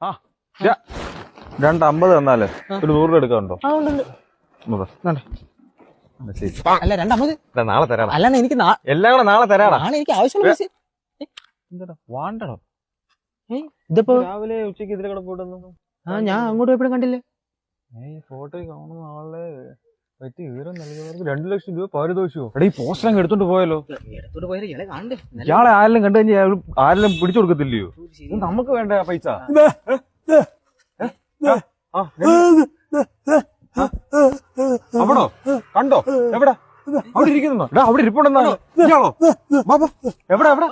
ആ 250 തന്നാല് ഒരു 100 രൂപ എടുക്കാറുണ്ടോ? അല്ല 250 നാളെ തരാം. അല്ലാണ്ട് എനിക്ക് എല്ലാം കൂടെ നാളെ തരാടാ. എനിക്ക് ആവശ്യമുള്ള വാണ്ടടോ ഇതിപ്പോ രാവിലെ ഉച്ചക്ക് ഇതിലെ കൂടെ പോയിട്ടൊന്നും ഞാൻ അങ്ങോട്ട് എപ്പോഴും കണ്ടില്ലേ. ഫോട്ടോ കാണുന്ന ആളെ പറ്റി വിവരം നൽകുന്നവർക്ക് 2 ലക്ഷം രൂപ പാരിതോഷിക്കോ? എടാ ഈ പോസ്റ്റർ അങ്ങ് എടുത്തോണ്ട് പോയാലോ? ഇയാളെ ആരെല്ലാം കണ്ടു കഴിഞ്ഞാൽ ആരെല്ലാം പിടിച്ചു കൊടുക്കത്തില്ലയോ? ഇത് നമുക്ക് വേണ്ട പൈസ. അവിടോ കണ്ടോ? എവിടെ? അവിടെ ഇരിക്കുന്നോ? എടാ അവിടെ ഇരിപ്പുണ്ടെന്നാണോ? ഇയാളോ? എവിടെ എവിടെ?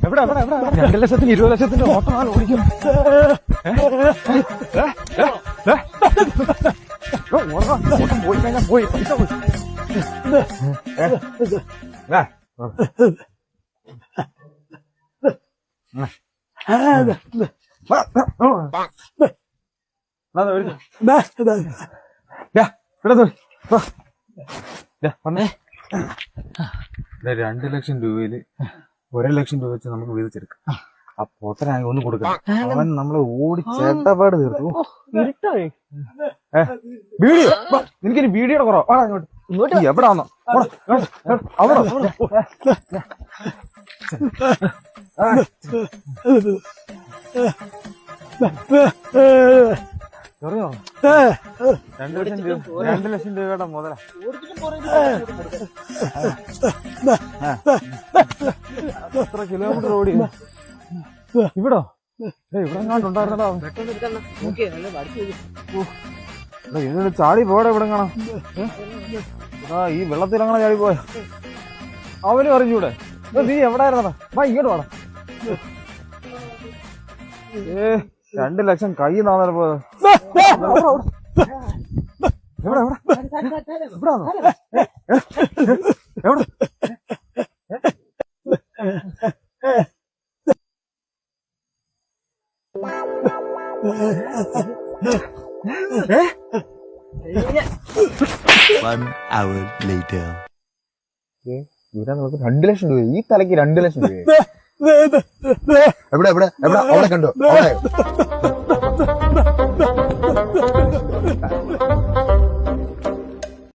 എവിടെ എവിടെ എവിടെ? 2 ലക്ഷത്തിന് 20 ലക്ഷത്തിന്റെ ഓട്ടമാണ് ഓടിക്കും. ഓട്ടം പോയി കഴിഞ്ഞാൽ പോയി പൈസ പോയി. $2 ലക്ഷം രൂപയില് 1 ലക്ഷം രൂപ വെച്ച് നമുക്ക് വീതിച്ചെടുക്കാം. ആ പൊട്ടനായി ഒന്നും കൊടുക്കണം. അവൻ നമ്മളെ ഓടി ചേട്ടപ്പാട് തീർത്തു. വീഡിയോ എനിക്കിനി വീഡിയോയുടെ കുറവാ. ഇങ്ങോട്ട് എവിടാന്നോ അവിടെ ചെറിയോ? 2 ലക്ഷം രൂപയുടെ മുതലാ. എത്ര കിലോമീറ്റർ ഓടി? ഇവിടോ? ഇവിടെ ഉണ്ടായിരുന്നടാ. ഇതിന് ചാടി പോടെ ഇവിടെ കാണാം. ഈ വെള്ളത്തിലങ്ങനെ ചാടി പോയ അവനും അറിഞ്ഞൂടെ? നീ എവിടെ ആയിരുന്നടാ? ഇങ്ങോട്ട് വേണം. 2 ലക്ഷം കൈ നാന്നേരം പോയത്. എവിടെ എവിടെ എവിടാന്നോ? എവിടെ? ഇവിടെ നമുക്ക് 2 ലക്ഷം രൂപ. ഈ തലയ്ക്ക് 2 ലക്ഷം രൂപ. എവിടെ എവിടെ എവിടെ അവിടെ കണ്ടോ? അവിടെ